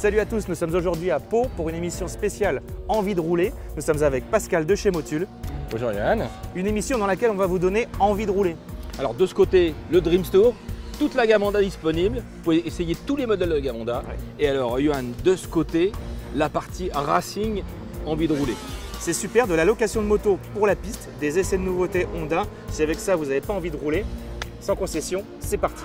Salut à tous, nous sommes aujourd'hui à Pau pour une émission spéciale Envie de rouler. Nous sommes avec Pascal de chez Motul. Bonjour Yann. Une émission dans laquelle on va vous donner envie de rouler. Alors de ce côté, le Dream Store, toute la gamme Honda disponible. Vous pouvez essayer tous les modèles de la gamme Honda. Ouais. Et alors Johan, de ce côté, la partie racing, envie de rouler. C'est super, de la location de moto pour la piste, des essais de nouveautés Honda. Si avec ça vous n'avez pas envie de rouler, sans concession, c'est parti.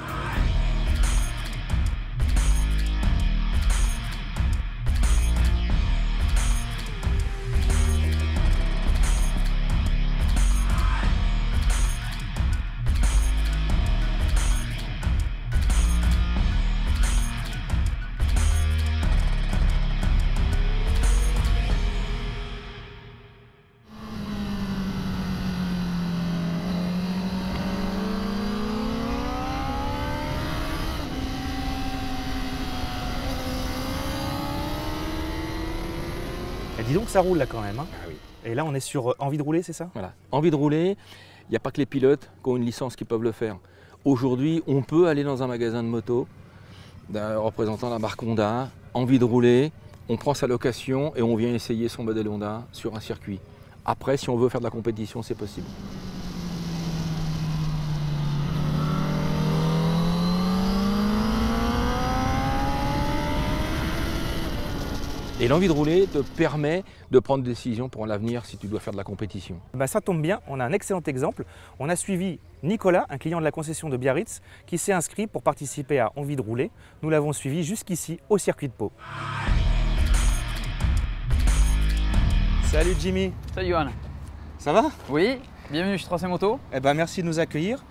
Et dis donc, ça roule là quand même. Hein. Ah oui. Et là, on est sur envie de rouler, c'est ça? Voilà, envie de rouler, il n'y a pas que les pilotes qui ont une licence qui peuvent le faire. Aujourd'hui, on peut aller dans un magasin de moto, représentant la marque Honda, envie de rouler, on prend sa location et on vient essayer son modèle Honda sur un circuit. Après, si on veut faire de la compétition, c'est possible. Et l'envie de rouler te permet de prendre des décisions pour l'avenir si tu dois faire de la compétition. Bah, ça tombe bien, on a un excellent exemple. On a suivi Nicolas, un client de la concession de Biarritz, qui s'est inscrit pour participer à Envie de rouler. Nous l'avons suivi jusqu'ici au circuit de Pau. Salut Jimmy. Salut Johan. Ça va? Oui, bienvenue chez 3C Moto. Eh ben, merci de nous accueillir.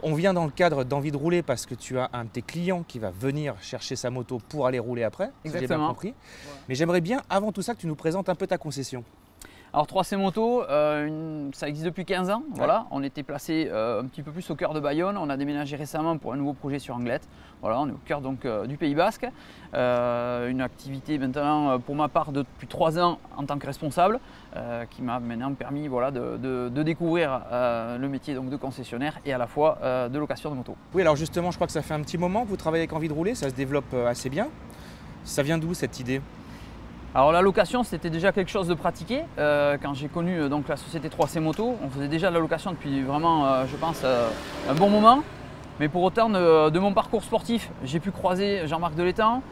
On vient dans le cadre d'Envie de rouler parce que tu as un de tes clients qui va venir chercher sa moto pour aller rouler après, si j'ai bien Exactement. compris. Ouais. Mais j'aimerais bien, avant tout ça, que tu nous présentes un peu ta concession. Alors 3C Moto, ça existe depuis 15 ans. Ouais. Voilà, on était placé un petit peu plus au cœur de Bayonne. On a déménagé récemment pour un nouveau projet sur Anglette. Voilà, on est au cœur donc, du Pays Basque. Une activité maintenant pour ma part depuis 3 ans en tant que responsable qui m'a maintenant permis voilà, de découvrir le métier donc, de concessionnaire et à la fois de location de moto. Oui, alors justement, je crois que ça fait un petit moment que vous travaillez avec Envie de rouler, ça se développe assez bien. Ça vient d'où cette idée? Alors la location c'était déjà quelque chose de pratiqué. Quand j'ai connu donc, la société 3C Moto, on faisait déjà de la location depuis vraiment je pense un bon moment. Mais pour autant de mon parcours sportif, j'ai pu croiser Jean-Marc Delétang,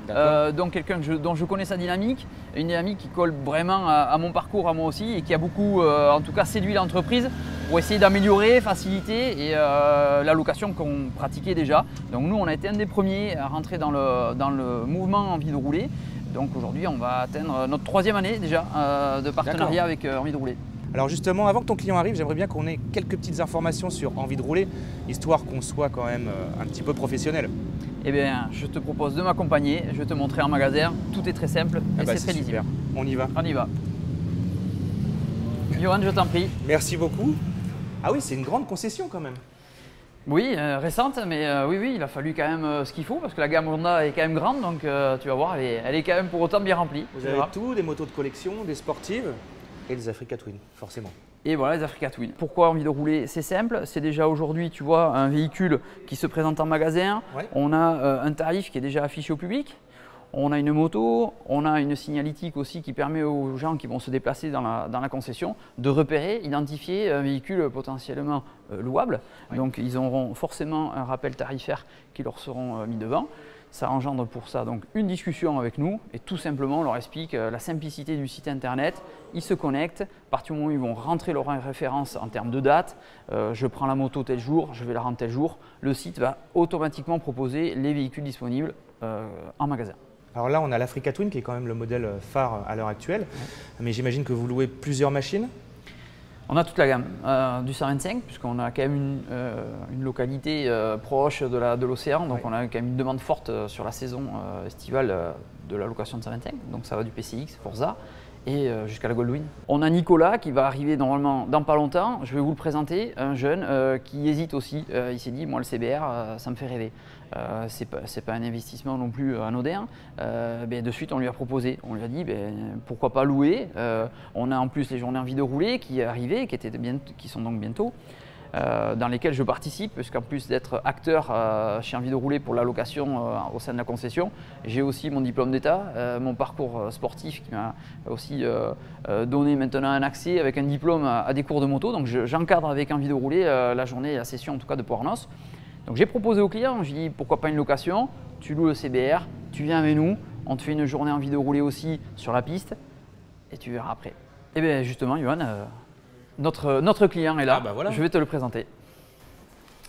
donc quelqu'un dont je connais sa dynamique, une dynamique qui colle vraiment à mon parcours, à moi aussi, et qui a beaucoup en tout cas séduit l'entreprise pour essayer d'améliorer, faciliter et la location qu'on pratiquait déjà. Donc nous on a été un des premiers à rentrer dans le mouvement Envie de rouler. Donc aujourd'hui, on va atteindre notre 3e année déjà de partenariat avec Envie de rouler. Alors justement, avant que ton client arrive, j'aimerais bien qu'on ait quelques petites informations sur Envie de rouler, histoire qu'on soit quand même un petit peu professionnel. Eh bien, je te propose de m'accompagner, je vais te montrer en magasin. Tout est très simple et c'est très lisible. On y va. On y va. Johan, je t'en prie. Merci beaucoup. Ah oui, c'est une grande concession quand même. Oui, récente, mais oui, il a fallu quand même ce qu'il faut parce que la gamme Honda est quand même grande, donc tu vas voir, elle est quand même pour autant bien remplie. Vous avez tout, des motos de collection, des sportives et des Africa Twin, forcément. Et voilà les Africa Twin. Pourquoi Envie de rouler? C'est simple, c'est déjà aujourd'hui, tu vois, un véhicule qui se présente en magasin. Ouais. On a un tarif qui est déjà affiché au public. On a une moto, on a une signalétique aussi qui permet aux gens qui vont se déplacer dans la concession de repérer, identifier un véhicule potentiellement louable. Oui. Donc ils auront forcément un rappel tarifaire qui leur seront mis devant. Ça engendre pour ça donc une discussion avec nous et tout simplement on leur explique la simplicité du site internet. Ils se connectent, à partir du moment où ils vont rentrer leur référence en termes de date, je prends la moto tel jour, je vais la rendre tel jour, le site va automatiquement proposer les véhicules disponibles en magasin. Alors là, on a l'Africa Twin qui est quand même le modèle phare à l'heure actuelle, mais j'imagine que vous louez plusieurs machines. On a toute la gamme du 125 puisqu'on a quand même une localité proche de l'océan, donc on a quand même une demande forte sur la saison estivale de la location de 125, donc ça va du PCX, Forza et jusqu'à la Goldwing. On a Nicolas qui va arriver normalement dans pas longtemps, je vais vous le présenter, un jeune qui hésite aussi, il s'est dit moi le CBR ça me fait rêver. C'est pas un investissement non plus anodin. De suite, on lui a proposé, on lui a dit pourquoi pas louer. On a en plus les journées Envie de rouler qui arrivaient, qui sont donc bientôt. dans lesquels je participe, puisqu'en plus d'être acteur chez Envie de rouler pour la location au sein de la concession, j'ai aussi mon diplôme d'État, mon parcours sportif qui m'a aussi donné maintenant un accès avec un diplôme à des cours de moto. Donc j'encadre avec Envie de rouler la journée, la session en tout cas de Port-Arnos. Donc j'ai proposé au client, j'ai dit pourquoi pas une location, tu loues le CBR, tu viens avec nous, on te fait une journée Envie de rouler aussi sur la piste et tu verras après. Et bien justement, Johan, notre client est là, Ah bah voilà. Je vais te le présenter.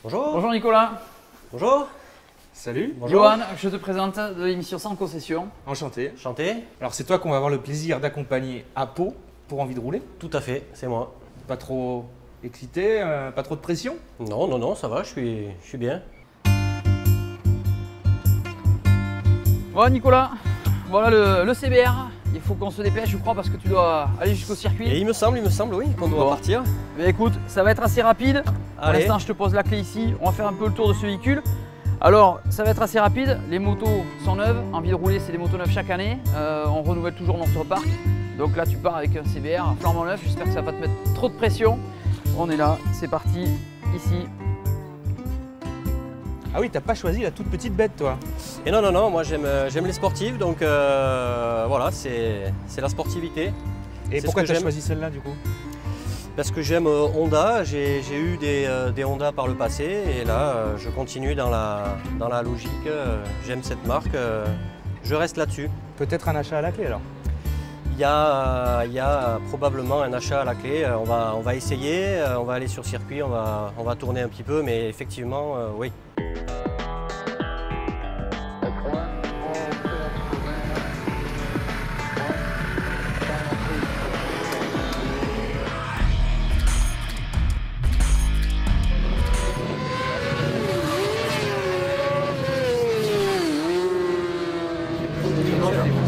Bonjour. Bonjour Nicolas. Bonjour. Salut. Bonjour. Johan, je te présente de l'émission Sans Concession. Enchanté. Chanté. Alors c'est toi qu'on va avoir le plaisir d'accompagner à Pau pour Envie de rouler. Tout à fait, c'est moi. Pas trop excité, pas trop de pression? Non, non, non, ça va, je suis bien. Voilà Nicolas, voilà le CBR. Il faut qu'on se dépêche, je crois, parce que tu dois aller jusqu'au circuit. Et il me semble, oui, qu'on doit Bon. partir. Mais écoute, ça va être assez rapide. Pour Allez. l'instant, je te pose la clé ici. On va faire un peu le tour de ce véhicule. Alors, ça va être assez rapide. Les motos sont neuves. Envie de rouler, c'est des motos neuves chaque année. On renouvelle toujours notre parc. Donc là, tu pars avec un CBR flambant neuf. J'espère que ça va pas te mettre trop de pression. On est là, c'est parti, ici. Ah oui, t'as pas choisi la toute petite bête toi. Et non, non, non, moi j'aime les sportives, donc voilà, c'est la sportivité. Et C'est pourquoi ce que t'as j'aime. choisi celle-là du coup? Parce que j'aime Honda, j'ai eu des Honda par le passé, et là je continue dans la logique, j'aime cette marque, je reste là-dessus. Peut-être un achat à la clé alors? Il y a probablement un achat à la clé. On va essayer, on va aller sur circuit, on va tourner un petit peu, mais effectivement, oui.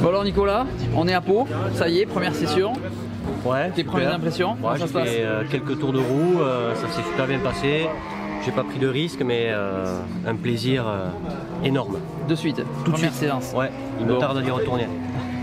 Bon alors Nicolas, on est à Pau. Ça y est, première session. Ouais, Tes premières impressions, comment ça J'ai se passe? fait quelques tours de roue, ça s'est super bien passé. J'ai pas pris de risque, mais un plaisir énorme. De suite, première séance. Ouais, il me Bon. tarde d'y retourner.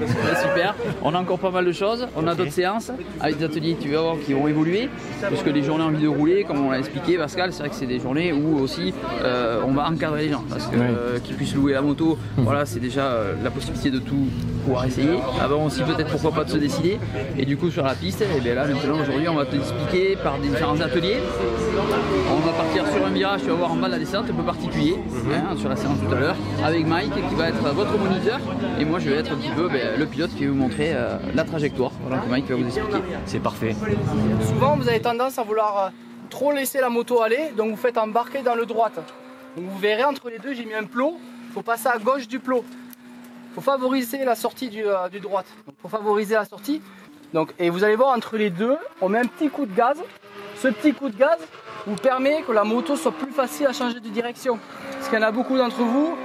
Ouais, super, on a encore pas mal de choses, on a d'autres séances avec des ateliers tu vas voir, qui vont évoluer, puisque les journées Envie de rouler, comme on l'a expliqué Pascal, c'est vrai que c'est des journées où aussi on va encadrer les gens, parce que qu'ils puissent louer la moto, voilà, c'est déjà la possibilité de tout pouvoir essayer, avant aussi peut-être pourquoi pas de se décider, et du coup sur la piste, et bien là maintenant aujourd'hui on va te expliquer par différents ateliers, on va partir sur un virage, tu vas voir en bas de la descente, un peu particulier, hein, sur la séance tout à l'heure, avec Mike qui va être votre moniteur, et moi je vais être un petit peu le pilote qui va vous montrer la trajectoire, voilà, que Mike va vous expliquer. C'est parfait. Souvent, vous avez tendance à vouloir trop laisser la moto aller, donc vous faites embarquer dans le droite. Donc vous verrez entre les deux, j'ai mis un plot, il faut passer à gauche du plot. Il faut favoriser la sortie du droite. Donc pour favoriser la sortie, et vous allez voir entre les deux, on met un petit coup de gaz. Ce petit coup de gaz vous permet que la moto soit plus facile à changer de direction. Parce qu'il y en a beaucoup d'entre vous,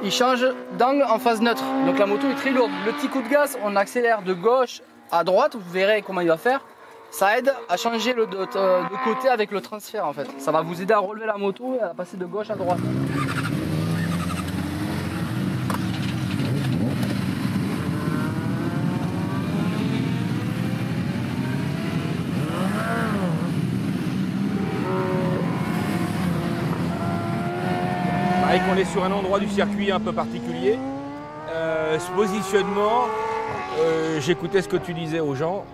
ils changent d'angle en phase neutre. Donc la moto est très lourde. Le petit coup de gaz, on accélère de gauche à droite, vous verrez comment il va faire. Ça aide à changer de côté avec le transfert en fait. Ça va vous aider à relever la moto et à passer de gauche à droite. Pareil qu'on est sur un endroit du circuit un peu particulier. Ce positionnement, j'écoutais ce que tu disais aux gens.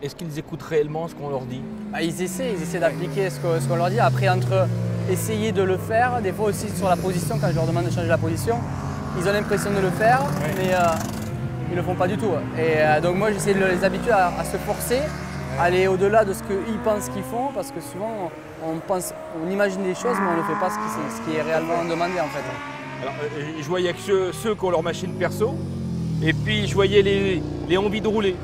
Est-ce qu'ils écoutent réellement ce qu'on leur dit? Ils essaient d'appliquer ce qu'on leur dit. Après, entre essayer de le faire, des fois aussi sur la position, quand je leur demande de changer la position, ils ont l'impression de le faire, mais ils ne le font pas du tout. Et donc moi, j'essaie de les habituer à se forcer, à aller au-delà de ce qu'ils pensent qu'ils font, parce que souvent, on imagine des choses, mais on ne fait pas ce qui est réellement demandé en fait. Alors, je voyais que ceux qui ont leur machine perso, et puis je voyais les envies de rouler.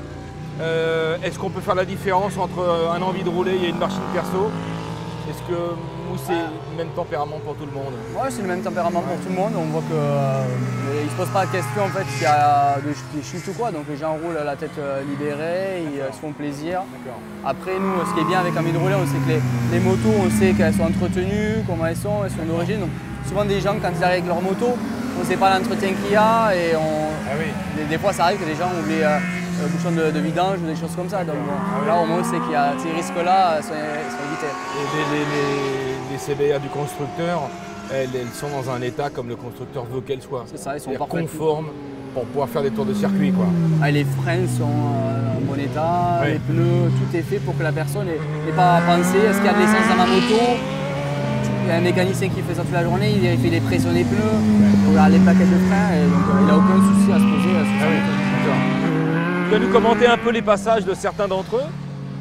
Est-ce qu'on peut faire la différence entre un envie de rouler et une machine perso? Est-ce que c'est le même tempérament pour tout le monde? Ouais, c'est le même tempérament pour tout le monde. On voit qu'ils ne se posent pas la question en fait s'il y a des chutes ou quoi. Donc les gens roulent la tête libérée, ils se font plaisir. Après nous, ce qui est bien avec Envie de rouler, on sait que les motos, on sait qu'elles sont entretenues, comment elles sont d'origine. Donc, souvent des gens quand ils arrivent avec leur moto, on ne sait pas l'entretien qu'il y a et des fois ça arrive que les gens oublient bouchon de vidange ou des choses comme ça. Donc bon, là au moins c'est qu'il y a ces risques-là sont évités. Et les CBR du constructeur, elles sont dans un état comme le constructeur veut qu'elles soient. C'est ça, ils sont conformes pour pouvoir faire des tours de circuit, quoi. Ah, les freins sont en bon état, Ouais. les pneus, tout est fait pour que la personne n'ait pas à penser est-ce qu'il y a de l'essence dans ma moto. Il y a un mécanicien qui fait ça toute la journée, il vérifie les pressions des pneus, il regarde les plaquettes de frein et donc il n'a aucun souci à se poser sur sa moto. Tu vas nous commenter un peu les passages de certains d'entre eux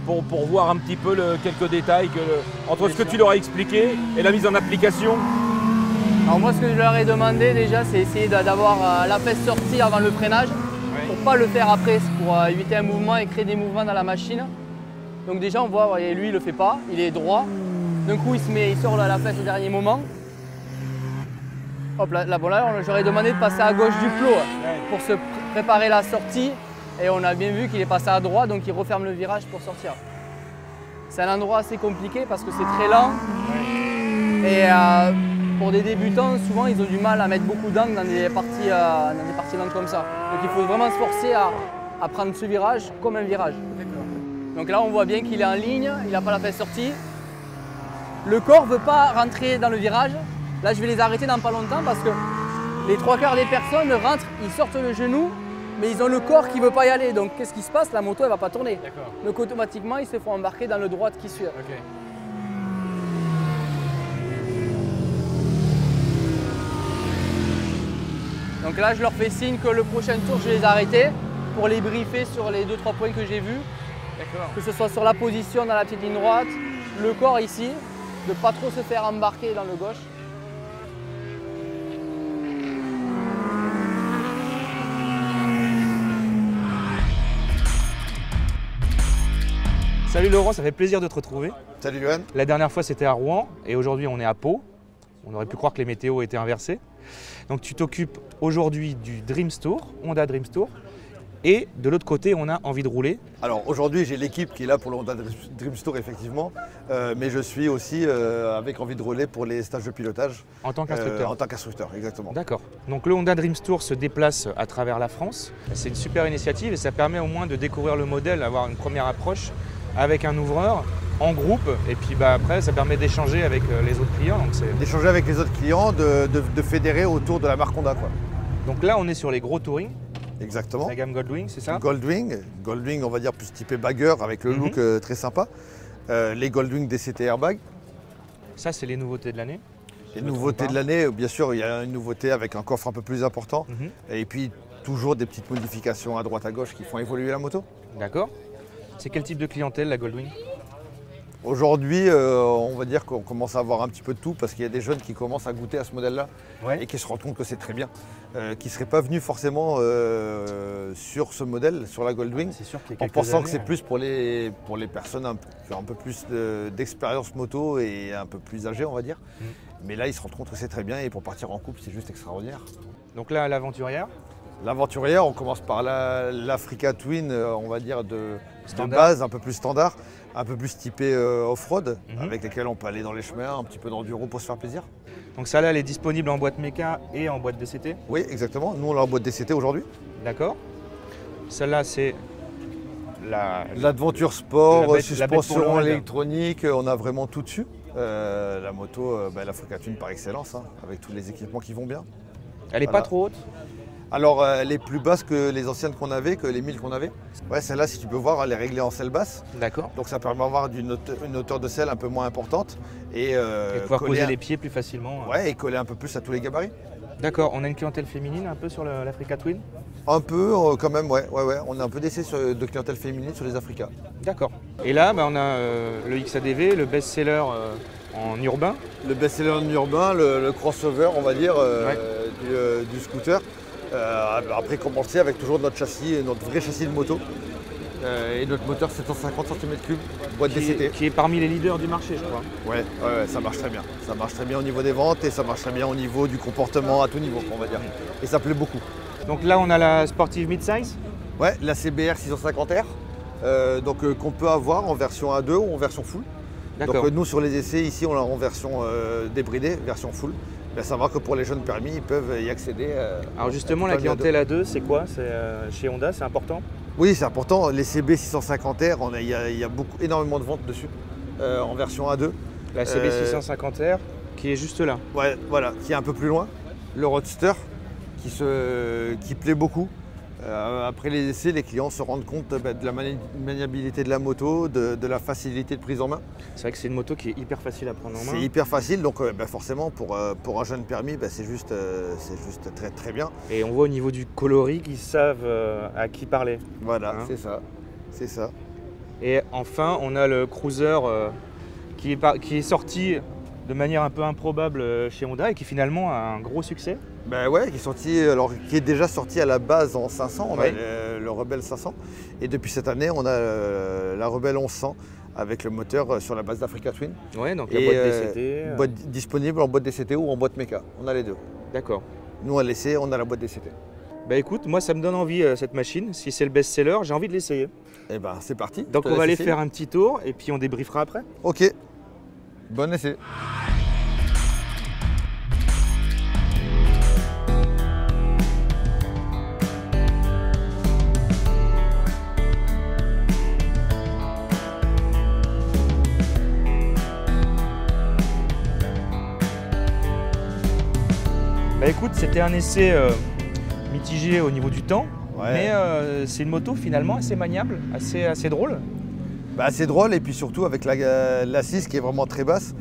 pour voir un petit peu quelques détails entre ce que tu leur as expliqué et la mise en application. Alors moi ce que je leur ai demandé déjà c'est essayer d'avoir la fesse sortie avant le freinage pour ne pas le faire après, c'est pour éviter un mouvement et créer des mouvements dans la machine. Donc déjà on voit, voyez, lui il le fait pas, il est droit. D'un coup il sort la fesse au dernier moment. Hop là, bon, là j'aurais demandé de passer à gauche du plot pour se préparer la sortie et on a bien vu qu'il est passé à droite donc il referme le virage pour sortir. C'est un endroit assez compliqué parce que c'est très lent et pour des débutants souvent ils ont du mal à mettre beaucoup d'angles dans des parties lentes comme ça. Donc il faut vraiment se forcer à prendre ce virage comme un virage. Donc là on voit bien qu'il est en ligne, il n'a pas la fesse sortie. Le corps ne veut pas rentrer dans le virage. Là, je vais les arrêter dans pas longtemps parce que les 3/4 des personnes rentrent, ils sortent le genou, mais ils ont le corps qui ne veut pas y aller. Donc, qu'est-ce qui se passe? La moto, elle ne va pas tourner. Donc, automatiquement, ils se font embarquer dans le droite qui suit. Donc là, je leur fais signe que le prochain tour, je vais les arrêter pour les briefer sur les 2-3 points que j'ai vus. Que ce soit sur la position dans la petite ligne droite, le corps ici, de ne pas trop se faire embarquer dans le gauche. Salut Laurent, ça fait plaisir de te retrouver. Salut Johan. La dernière fois c'était à Rouen et aujourd'hui on est à Pau. On aurait pu croire que les météos étaient inversés. Donc tu t'occupes aujourd'hui du Dreamstour, Honda Dreamstour. Et de l'autre côté, on a envie de rouler. Alors aujourd'hui, j'ai l'équipe qui est là pour le Honda Dreamstour, effectivement, mais je suis aussi avec envie de rouler pour les stages de pilotage. En tant qu'instructeur. En tant qu'instructeur, exactement. D'accord. Donc le Honda Dreamstour se déplace à travers la France. C'est une super initiative et ça permet au moins de découvrir le modèle, d'avoir une première approche avec un ouvreur en groupe. Et puis après, ça permet d'échanger avec les autres clients. D'échanger avec les autres clients, de fédérer autour de la marque Honda, quoi. Donc là, on est sur les gros touring. Exactement. La gamme Goldwing, c'est ça? Goldwing, on va dire plus typé bagger avec le look très sympa. Les Goldwing DCT Airbag. Ça, c'est les nouveautés de l'année? Les nouveautés de l'année, bien sûr, il y a une nouveauté avec un coffre un peu plus important. Et puis toujours des petites modifications à droite à gauche qui font évoluer la moto. D'accord. C'est quel type de clientèle la Goldwing? Aujourd'hui, on va dire qu'on commence à avoir un petit peu de tout parce qu'il y a des jeunes qui commencent à goûter à ce modèle-là et qui se rendent compte que c'est très bien. Qui ne seraient pas venus forcément sur ce modèle, sur la Goldwing, en pensant que c'est plus pour les personnes qui ont un peu plus d'expérience moto et un peu plus âgées, on va dire. Mais là, ils se rendent compte que c'est très bien et pour partir en couple, c'est juste extraordinaire. Donc là, l'aventurière? L'aventurière, on commence par l'Africa Twin, on va dire de base, un peu plus standard, un peu plus typé off-road, avec lesquels on peut aller dans les chemins, un petit peu d'enduro pour se faire plaisir. Donc ça là, elle est disponible en boîte méca et en boîte DCT? Oui, exactement. Nous, on l'a en boîte DCT aujourd'hui. D'accord. Celle-là, c'est l'Adventure Sport, suspension la électronique, on a vraiment tout dessus. La moto, l'Africa Twin par excellence, avec tous les équipements qui vont bien. Elle n'est pas trop haute? Alors, elle est plus basse que les anciennes qu'on avait, que les 1000 qu'on avait. Ouais, celle-là, si tu peux voir, elle est réglée en selle basse. D'accord. Donc ça permet d'avoir une hauteur de selle un peu moins importante. Et pouvoir poser les pieds plus facilement. Ouais, et coller un peu plus à tous les gabarits. D'accord. On a une clientèle féminine un peu sur l'Africa Twin? Un peu, quand même, ouais. On a un peu d'essai de clientèle féminine sur les Africa. D'accord. Et là, on a le XADV, le best-seller en urbain. Le best-seller en urbain, le crossover, on va dire, du scooter. Après commencer avec toujours notre châssis, notre vrai châssis de moto et notre moteur 750 cm3 boîte DCT. Qui est parmi les leaders du marché, je crois. Ouais, ça marche très bien. Ça marche très bien au niveau des ventes et ça marche très bien au niveau du comportement à tout niveau, on va dire. Et ça plaît beaucoup. Donc là, on a la Sportive Midsize. Ouais, la CBR 650R, qu'on peut avoir en version A2 ou en version full. Donc nous, sur les essais, ici, on l'a en version débridée, version full. Ben, savoir que pour les jeunes permis, ils peuvent y accéder. Alors justement, la clientèle A2, c'est quoi? Chez Honda, c'est important? Oui, c'est important. Les CB 650R, il y a énormément de ventes dessus, en version A2. La CB 650R qui est juste là. Ouais, voilà, qui est un peu plus loin. Le Roadster qui plaît beaucoup. Après les essais, les clients se rendent compte de la maniabilité de la moto, de la facilité de prise en main. C'est vrai que c'est une moto qui est hyper facile à prendre en main. C'est hyper facile, donc forcément pour un jeune permis, c'est juste très très bien. Et on voit au niveau du coloris qu'ils savent à qui parler. Voilà, Hein. c'est ça. Et enfin, on a le Cruiser qui est sorti de manière un peu improbable chez Honda et qui finalement a un gros succès. Ben ouais, qui est déjà sorti à la base en 500, on a le Rebelle 500. Et depuis cette année, on a la Rebelle 1100 avec le moteur sur la base d'Africa Twin. Ouais, donc la boîte DCT. Disponible en boîte DCT ou en boîte méca. On a les deux. D'accord. Nous, à l'essai, on a la boîte DCT. Bah écoute, moi ça me donne envie cette machine. Si c'est le best-seller, j'ai envie de l'essayer. Et ben c'est parti. Donc on va aller faire un petit tour et puis on débriefera après. Ok. Bon essai. Bah écoute, c'était un essai mitigé au niveau du temps, mais c'est une moto finalement assez maniable, assez drôle. Bah, assez drôle et puis surtout avec l'assise qui est vraiment très basse,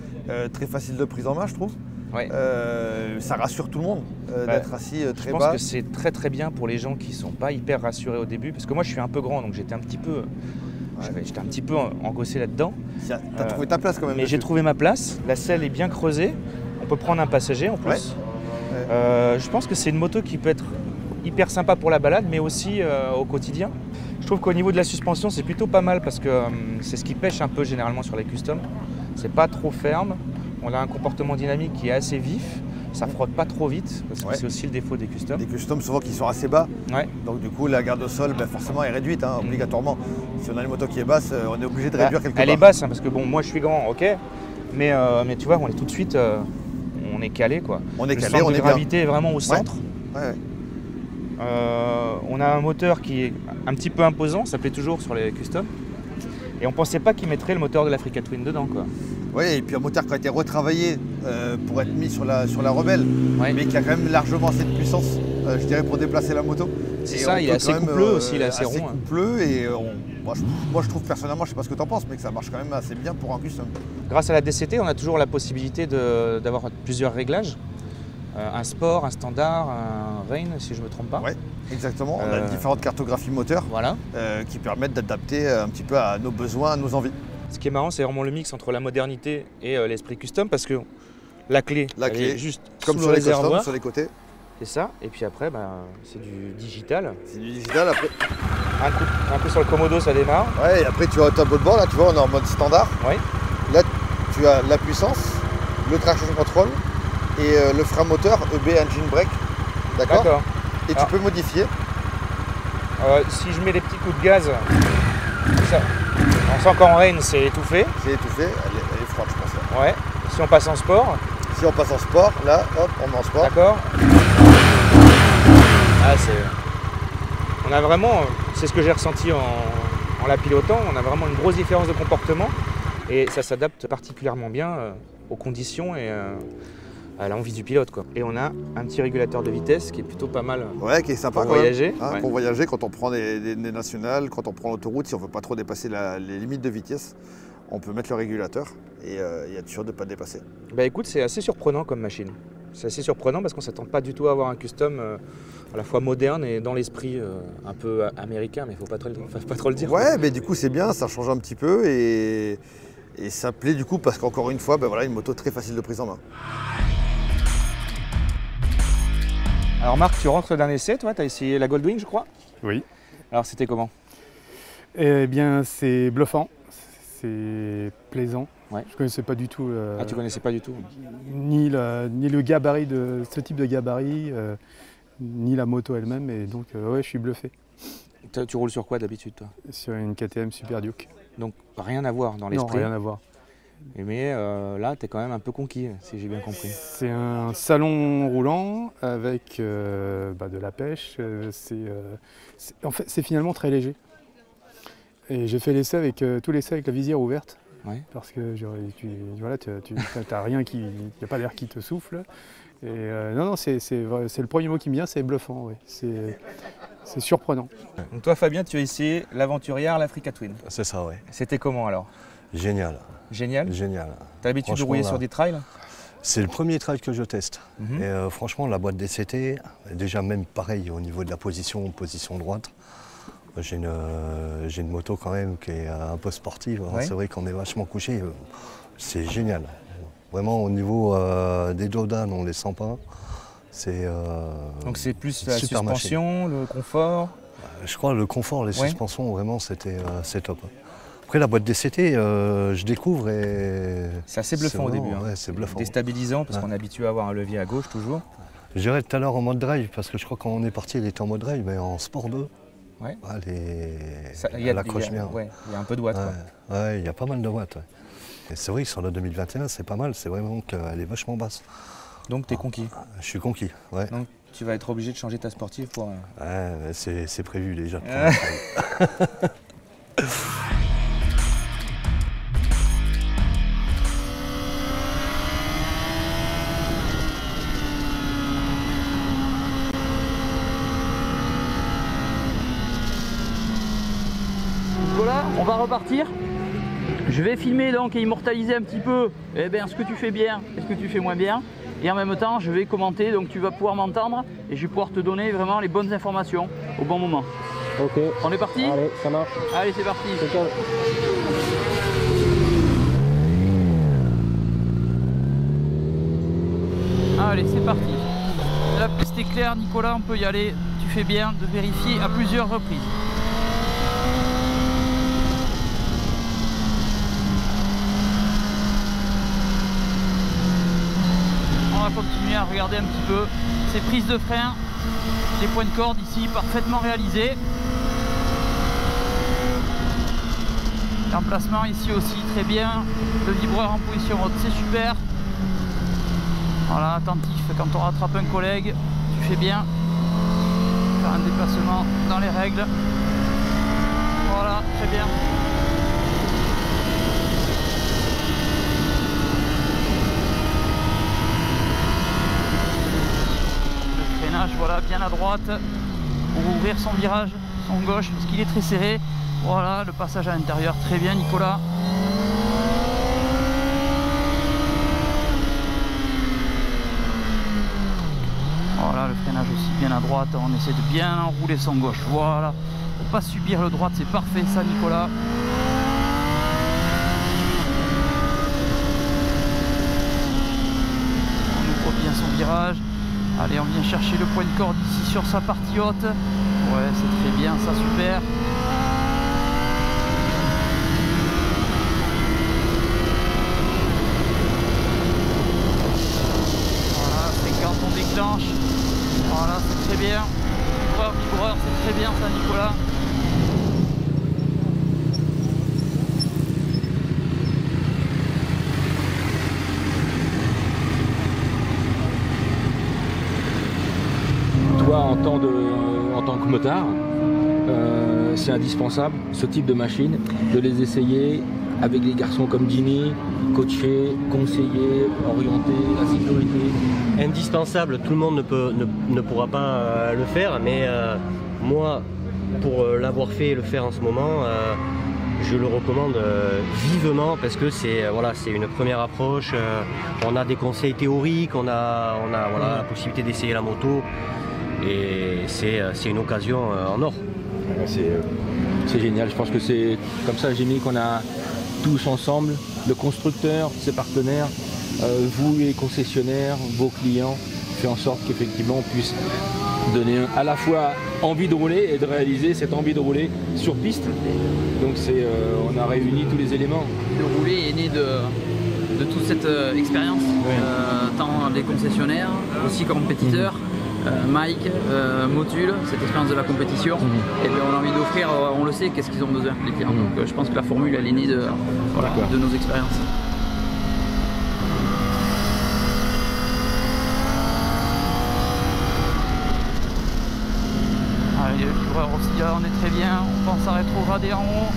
très facile de prise en main je trouve. Ouais. Ça rassure tout le monde d'être assis très bas. Je pense que c'est très bien pour les gens qui sont pas hyper rassurés au début, parce que moi je suis un peu grand donc j'étais un petit peu, engossé là-dedans. T'as trouvé ta place quand même. Mais j'ai trouvé ma place, la selle est bien creusée, on peut prendre un passager en plus. Ouais. Je pense que c'est une moto qui peut être hyper sympa pour la balade, mais aussi au quotidien. Je trouve qu'au niveau de la suspension, c'est plutôt pas mal parce que c'est ce qui pêche un peu généralement sur les customs. C'est pas trop ferme, on a un comportement dynamique qui est assez vif, ça frotte pas trop vite, parce que c'est aussi le défaut des customs. Des customs souvent qui sont assez bas, ouais. Donc du coup la garde au sol forcément est réduite, obligatoirement. Si on a une moto qui est basse, on est obligé de réduire quelque part. Elle est basse, parce que bon, moi je suis grand, ok, mais tu vois, on est tout de suite... on est calé quoi. On est le calé, centre on de est gravité est vraiment au centre. Ouais. On a un moteur qui est un petit peu imposant, ça plaît toujours sur les customs. Et on pensait pas qu'il mettrait le moteur de l'Africa Twin dedans quoi. Oui, et puis un moteur qui a été retravaillé pour être mis sur la Rebelle, mais qui a quand même largement assez de puissance, je dirais, pour déplacer la moto. C'est ça, il est assez coupleux aussi, il est assez rond. Coupleux et moi je trouve personnellement, je sais pas ce que tu en penses, mais que ça marche quand même assez bien pour un custom. Grâce à la DCT, on a toujours la possibilité d'avoir plusieurs réglages. Un sport, un standard, un rain si je ne me trompe pas. Oui, exactement. On a différentes cartographies moteurs qui permettent d'adapter un petit peu à nos besoins, à nos envies. Ce qui est marrant, c'est vraiment le mix entre la modernité et l'esprit custom parce que la clé est juste comme sur les customs, sur les côtés. C'est ça, et puis après, c'est du digital. C'est du digital, après. Un coup sur le Komodo, ça démarre. Ouais, et après tu as au tableau de bord, là tu vois, on est en mode standard. Oui. Là, tu as la puissance, le traction control et le frein moteur EB Engine Brake. D'accord. Et tu peux modifier. Si je mets des petits coups de gaz, ça, on sent qu'en rain, c'est étouffé. C'est étouffé, elle est froide, je pense. Ouais. Si on passe en sport. Si on passe en sport, là, hop, on met en sport. D'accord. On a vraiment, c'est ce que j'ai ressenti en la pilotant, on a vraiment une grosse différence de comportement et ça s'adapte particulièrement bien aux conditions et à l'envie du pilote quoi. Et on a un petit régulateur de vitesse qui est plutôt pas mal qui est sympa pour voyager. Pour voyager quand on prend des nationales, quand on prend l'autoroute, si on ne veut pas trop dépasser les limites de vitesse, on peut mettre le régulateur et être sûr de ne pas dépasser. Bah écoute, c'est assez surprenant comme machine. C'est assez surprenant parce qu'on ne s'attend pas du tout à avoir un custom à la fois moderne et dans l'esprit un peu américain, mais il ne faut pas trop le dire. Ouais, mais du coup c'est bien, ça change un petit peu et ça plaît du coup parce qu'encore une fois, une moto très facile de prise en main. Alors Marc, tu rentres d'un essai, toi, tu as essayé la Goldwing je crois? Oui. Alors c'était comment? Eh bien c'est bluffant, c'est plaisant. Ouais. Je ne connaissais pas du tout. Tu connaissais pas du tout? Ni le gabarit de ce type de gabarit, ni la moto elle-même, et donc je suis bluffé. Tu roules sur quoi d'habitude toi? Sur une KTM Super Duke. Donc rien à voir dans l'esprit? Non, rien à voir. Mais là, tu es quand même un peu conquis, si j'ai bien compris. C'est un salon roulant avec de la pêche. En fait, c'est finalement très léger. Et j'ai fait l'essai avec tout l'essai avec la visière ouverte. Ouais. Parce que voilà, tu n'as rien il n'y a pas d'air qui te souffle. Et non, c'est le premier mot qui me vient, c'est bluffant. Ouais. C'est surprenant. Donc toi Fabien, tu as essayé l'aventurière, l'Africa Twin. C'est ça, oui. C'était comment alors? Génial. Génial? Génial. T'as l'habitude de rouler sur des trails? C'est le premier trail que je teste. Et franchement, la boîte DCT, déjà même pareil au niveau de la position droite, j'ai une moto quand même qui est un peu sportive. Ouais. C'est vrai qu'on est vachement couché. C'est génial. Vraiment au niveau des Jordan, on ne les sent pas. Donc c'est plus la suspension, le confort? Je crois le confort, les suspensions, vraiment c'est top. Après la boîte DCT, je découvre et... C'est assez bluffant au début. Ouais, c'est bluffant. Déstabilisant parce qu'on est habitué à avoir un levier à gauche toujours. Je dirais tout à l'heure en mode drive, parce que je crois quand on est parti, il était en mode drive, mais en Sport 2, elle accroche bien. Ouais, il y a un peu de watts. Ouais, il y a pas mal de watts. Ouais. Et c'est vrai que sur le 2021, c'est pas mal, c'est vraiment qu'elle est vachement basse. Donc tu es conquis? Je suis conquis, ouais. Donc tu vas être obligé de changer ta sportive pour... Ouais, c'est prévu déjà. Voilà, on va repartir. Je vais filmer donc et immortaliser un petit peu ce que tu fais bien et ce que tu fais moins bien. Et en même temps, je vais commenter, donc tu vas pouvoir m'entendre et je vais pouvoir te donner vraiment les bonnes informations au bon moment. Ok. On est parti? Allez, ça marche. Allez, c'est parti. Allez, c'est parti. La piste est claire, Nicolas, on peut y aller. Tu fais bien de vérifier à plusieurs reprises. On va continuer à regarder un petit peu ces prises de frein, les points de corde ici parfaitement réalisés. L'emplacement ici aussi très bien, le vibreur en position haute, c'est super. Voilà, attentif quand on rattrape un collègue, tu fais bien. Faire un déplacement dans les règles. Voilà, très bien. Voilà, bien à droite pour ouvrir son virage, son gauche, parce qu'il est très serré. Voilà, le passage à l'intérieur, très bien Nicolas. Voilà, le freinage aussi bien à droite, on essaie de bien enrouler son gauche. Voilà, pour pas subir le droite, c'est parfait ça Nicolas. On ouvre bien son virage. Allez, on vient chercher le point de corde ici sur sa partie haute. Ouais, c'est très bien, ça, super. Voilà, c'est quand on déclenche. Voilà, c'est très bien. Vibreur, c'est très bien ça, Nicolas. En tant que motard, c'est indispensable, ce type de machine, de les essayer avec des garçons comme Jimmy, coacher, conseiller, orienter, la sécurité. Indispensable, tout le monde ne pourra pas le faire, mais moi, pour l'avoir fait et le faire en ce moment, je le recommande vivement parce que c'est une première approche. On a des conseils théoriques, on a la possibilité d'essayer la moto. Et c'est une occasion en or. C'est génial, je pense que c'est comme ça, Jimmy, qu'on a tous ensemble, le constructeur, ses partenaires, vous les concessionnaires, vos clients, fait en sorte qu'effectivement on puisse donner à la fois envie de rouler et de réaliser cette envie de rouler sur piste. Donc on a réuni tous les éléments. Le rouler est né de toute cette expérience, tant les concessionnaires, aussi compétiteurs. Mike, Motul, cette expérience de la compétition, et bien on a envie d'offrir, on le sait, qu'est-ce qu'ils ont besoin les clients. Donc je pense que la formule elle est née de nos expériences. Allez, le vibreur aussi, on est très bien, on pense à rétrograder en haut.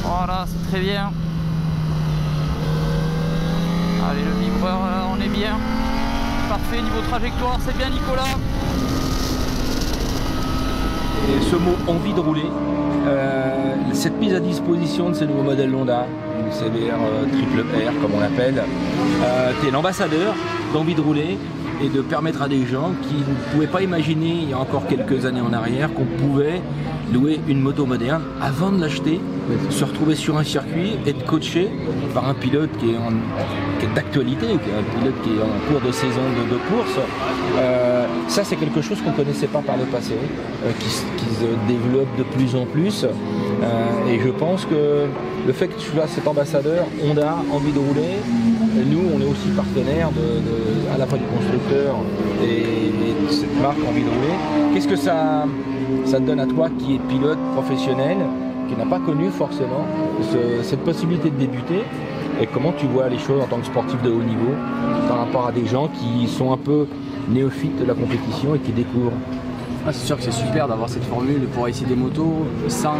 Voilà, c'est très bien. Allez, le vibreur, là, on est bien. Parfait, niveau trajectoire, c'est bien Nicolas. Et ce mot envie de rouler, cette mise à disposition de ces nouveaux modèles Honda, une CBR triple R comme on l'appelle, tu es l'ambassadeur d'envie de rouler et de permettre à des gens qui ne pouvaient pas imaginer il y a encore quelques années en arrière qu'on pouvait louer une moto moderne avant de l'acheter, se retrouver sur un circuit, être coaché par un pilote qui est d'actualité, qui est un pilote qui est en cours de saison de course. Ça c'est quelque chose qu'on ne connaissait pas par le passé, qui se développe de plus en plus. Et je pense que le fait que tu sois cet ambassadeur Honda, envie de rouler, nous on est aussi partenaire à la fois du constructeur et de cette marque envie de rouler. Qu'est-ce que ça te donne à toi qui est pilote professionnel, qui n'a pas connu forcément cette possibilité de débuter, et comment tu vois les choses en tant que sportif de haut niveau par rapport à des gens qui sont un peu néophytes de la compétition et qui découvrent? C'est sûr que c'est super d'avoir cette formule de pouvoir essayer des motos sans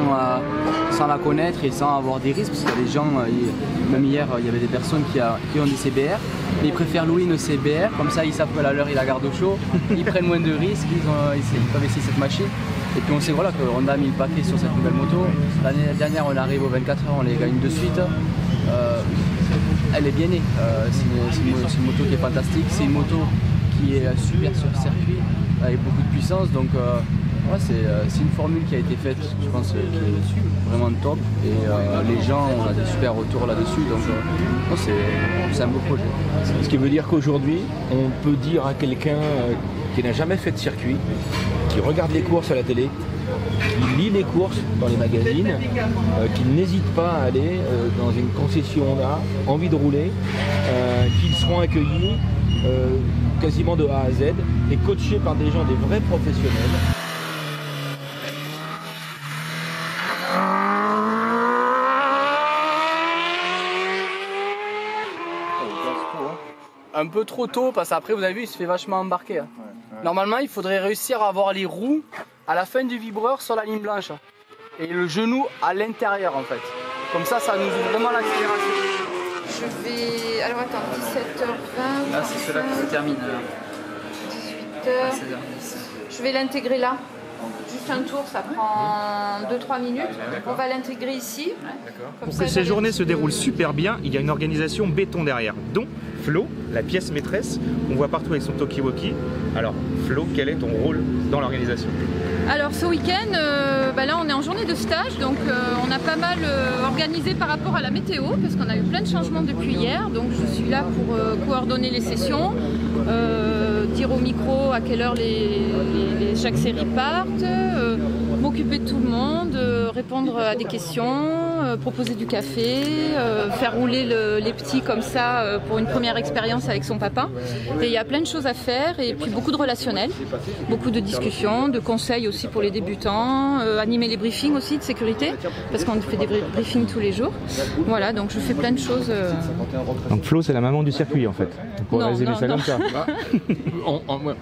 la connaître et sans avoir des risques, parce qu'il y a des gens, même hier il y avait des personnes qui ont des CBR, mais ils préfèrent louer une CBR, comme ça ils savent que la leur ils la gardent au chaud, ils prennent moins de risques, ils peuvent essayer cette machine. Et puis on sait voilà, que Honda a mis le paquet sur cette nouvelle moto. L'année dernière on arrive aux 24 heures, on les gagne de suite. Elle est bien née, c'est une moto qui est fantastique, c'est une moto qui est super sur le circuit avec beaucoup de puissance, donc ouais, c'est une formule qui a été faite, je pense, qui est vraiment top, et les gens ont des super retours là-dessus, donc c'est un beau projet. Ce qui veut dire qu'aujourd'hui on peut dire à quelqu'un qui n'a jamais fait de circuit, qui regarde les courses à la télé, qui lit les courses dans les magazines, qui n'hésite pas à aller dans une concession Honda, envie de rouler, qu'ils seront accueillis quasiment de A à Z et coachés par des gens, des vrais professionnels. Un peu trop tôt, parce qu'après vous avez vu il se fait vachement embarquer. Normalement il faudrait réussir à avoir les roues à la fin du vibreur sur la ligne blanche et le genou à l'intérieur en fait. Comme ça nous ouvre vraiment l'accélération. Je vais... Alors attends, 17h20... Là c'est cela qui se termine. 18h... Je vais l'intégrer là. Juste un tour, ça prend 2-3 minutes. On va l'intégrer ici. Pour que ces journées se déroulent super bien, il y a une organisation béton derrière, dont Flo, la pièce maîtresse, on voit partout avec son talkie-walkie. Alors Flo, quel est ton rôle dans l'organisation? Alors ce week-end, là on est en journée de stage, donc on a pas mal organisé par rapport à la météo, parce qu'on a eu plein de changements depuis hier, donc je suis là pour coordonner les sessions, dire au micro à quelle heure chaque série partent, m'occuper de tout le monde, répondre à des questions, proposer du café, faire rouler les petits comme ça pour une première expérience avec son papa. Et il y a plein de choses à faire, et puis beaucoup de relationnel, beaucoup de discussions, de conseils aussi pour les débutants, animer les briefings aussi de sécurité, parce qu'on fait des briefings tous les jours. Voilà, donc je fais plein de choses. Donc Flo, c'est la maman du circuit en fait. Pour résumer ça comme ça.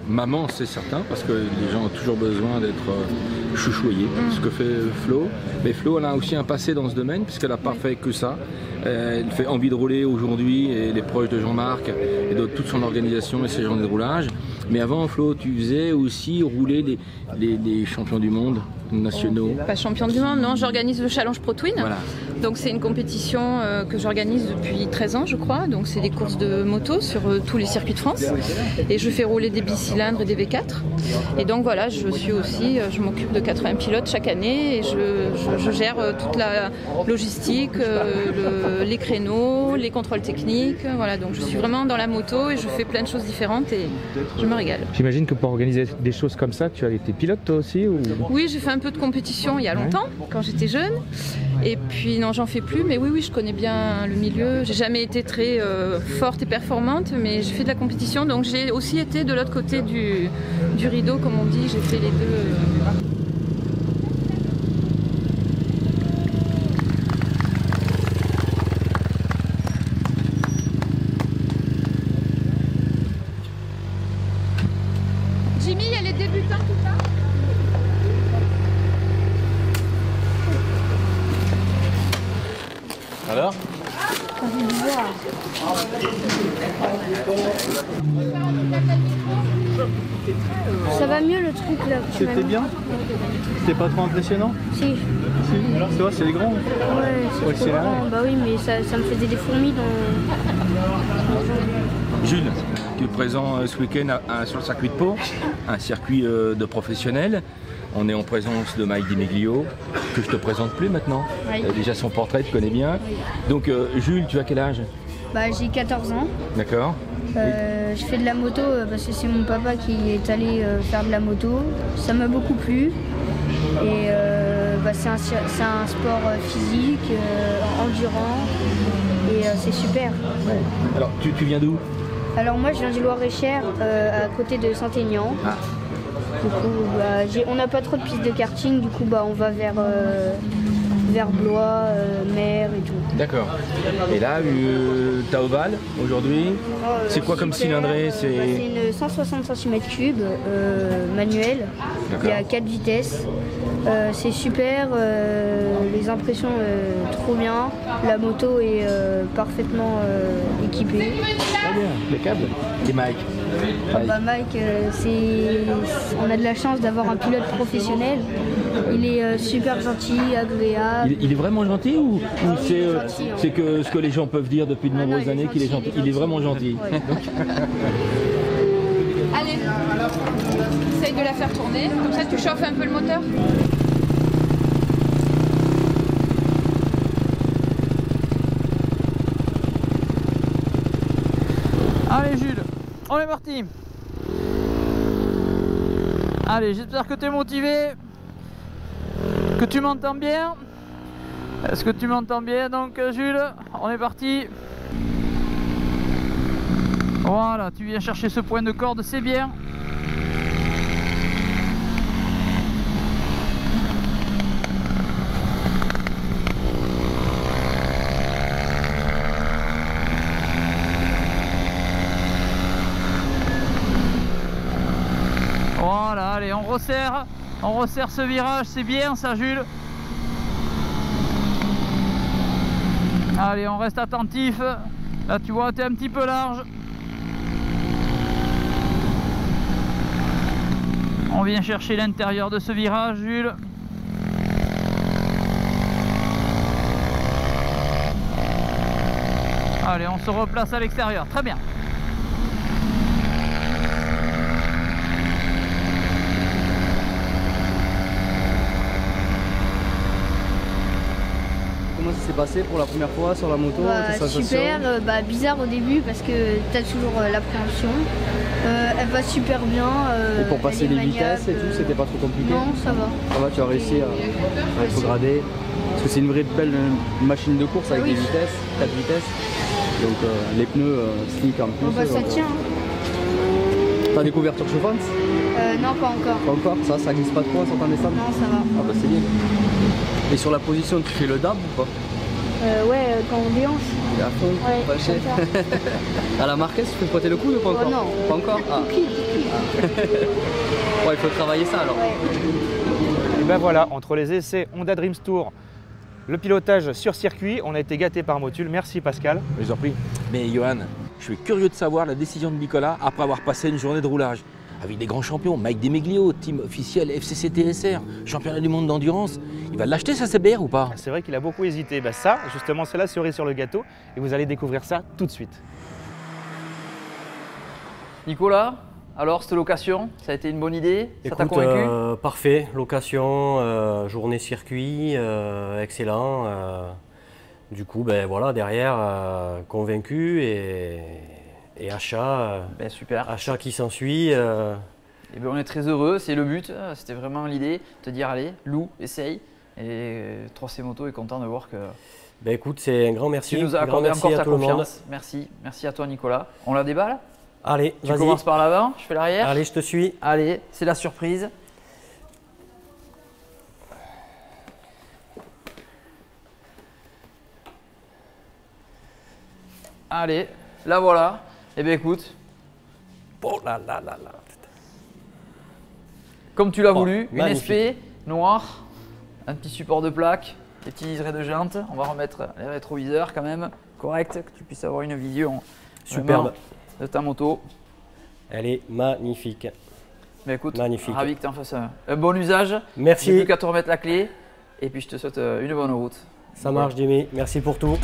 Maman, c'est certain, parce que les gens ont toujours besoin d'être chouchouillés, ce que fait Flo. Mais Flo, elle a aussi un passé dans ce domaine, puisqu'elle n'a pas fait que ça. Elle fait envie de rouler aujourd'hui, et elle est proche de Jean-Marc et de toute son organisation et ses journées de roulage. Mais avant, Flo, tu faisais aussi rouler les champions du monde nationaux. Pas champion du monde, non, j'organise le Challenge Pro Twin. Voilà. Donc c'est une compétition que j'organise depuis 13 ans je crois, donc c'est des courses de moto sur tous les circuits de France, et je fais rouler des bicylindres et des V4, et donc voilà, je m'occupe de 80 pilotes chaque année, et je gère toute la logistique, les créneaux, les contrôles techniques, voilà, donc je suis vraiment dans la moto et je fais plein de choses différentes et je me régale. J'imagine que pour organiser des choses comme ça, tu as été pilote toi aussi ou... Oui, j'ai fait un peu de compétition il y a longtemps, quand j'étais jeune. Et puis non, j'en fais plus, mais oui, je connais bien le milieu. J'ai jamais été très forte et performante, mais j'ai fait de la compétition, donc j'ai aussi été de l'autre côté du rideau, comme on dit, j'ai fait les deux. Jimmy, il y a les débutants tout ça. Alors? Ça va mieux le truc là. C'était bien? C'était pas trop impressionnant? Si. Tu vois, c'est grand. Ouais, c'est grand. Bah oui, mais ça me faisait des fourmis dans... Jules, tu es présent ce week-end sur le circuit de Pau, un circuit de professionnels. On est en présence de Mike Di que je te présente plus maintenant. Oui. Déjà son portrait, tu connais bien. Oui. Donc Jules, tu as quel âge? Bah, j'ai 14 ans. D'accord. Je fais de la moto parce que c'est mon papa qui est allé faire de la moto. Ça m'a beaucoup plu. Et bah, c'est un sport physique, endurant. Et c'est super. Ouais. Alors, tu viens d'où? Alors moi, je viens du Loir-et-Cher, à côté de Saint-Aignan. Ah. Du coup, bah, on n'a pas trop de pistes de karting, du coup bah, on va vers Blois, Mer et tout. D'accord. Et là, t'as ovale aujourd'hui. C'est quoi comme cylindrée? C'est une 160 cm3 manuelle. Il y a 4 vitesses. C'est super, les impressions trop bien. La moto est parfaitement équipée. Très bien, impeccable. Et Mike? Bah Mike, on a de la chance d'avoir un pilote professionnel. Il est super gentil, agréable. Il est vraiment gentil ou c'est que ce que les gens peuvent dire depuis de nombreuses années qu'il est gentil? Il est vraiment gentil. Ouais. Allez, essaye de la faire tourner, comme ça tu chauffes un peu le moteur. Allez Jules, on est parti. Allez, j'espère que tu es motivé, que tu m'entends bien. Est-ce que tu m'entends bien? Donc Jules, on est parti. Voilà, tu viens chercher ce point de corde, c'est bien. Voilà, allez, on resserre ce virage, c'est bien ça Jules. Allez, on reste attentif. Là tu vois, tu es un petit peu large. On vient chercher l'intérieur de ce virage, Jules. Allez, on se replace à l'extérieur, très bien. Comment ça s'est passé pour la première fois sur la moto? Super, bizarre au début parce que tu as toujours l'appréhension. Elle va super bien. Et pour passer les vitesses et tout, c'était pas trop compliqué? Non, ça va. Ça va, tu as réussi à rétrograder? Parce que c'est une vraie belle machine de course avec des vitesses, 4 vitesses. Donc les pneus slick en plus. Ça tient. T'as des couvertures chauffantes? Non, pas encore. Pas encore? Ça glisse pas trop en sortant des sables? Non, ça va. Ah bah c'est bien. Et sur la position, tu fais le dab ou pas? Ouais, quand on déhanche. Et à fond? Ouais, à la Marquez, tu fais frotter le coude ou pas encore? Non. Pas encore? Ah. Ouais, il faut travailler ça alors. Ouais. Et ben voilà, entre les essais Honda Dreams Tour, le pilotage sur circuit, on a été gâtés par Motul. Merci Pascal. Je vous en prie. Mais Johan, je suis curieux de savoir la décision de Nicolas après avoir passé une journée de roulage avec des grands champions, Mike Di team officiel FCC TSR, championnat du monde d'endurance. Il va l'acheter sa CBR ou pas? C'est vrai qu'il a beaucoup hésité. Ben ça, justement, c'est la cerise sur le gâteau et vous allez découvrir ça tout de suite. Nicolas, alors cette location, ça a été une bonne idée? Ça t'a convaincu? Parfait, location, journée circuit, excellent. Du coup, ben voilà, derrière, convaincu et achat, super. Achat qui s'ensuit. Et ben on est très heureux, c'est le but, c'était vraiment l'idée, te dire allez, loue, essaye. Et 3C Moto est content de voir que... Ben écoute, c'est un grand merci. Tu nous as accordé encore ta confiance. Merci, merci à toi Nicolas. On la déballe? Allez, vas-y. Tu commences par l'avant, je fais l'arrière. Allez, je te suis. Allez, c'est la surprise. Allez, la voilà. Eh bien écoute. Oh là là là là. Comme tu l'as voulu, une magnifique. SP noire, un petit support de plaque. les petits liserés de jantes. On va remettre les rétroviseurs quand même, correct, que tu puisses avoir une vision Superbe de ta moto. Elle est magnifique. Mais écoute, magnifique. Ravi que tu en fasses un bon usage. Merci. J'ai plus qu'à te remettre la clé et puis je te souhaite une bonne route. Ça marche Jimmy, merci pour tout.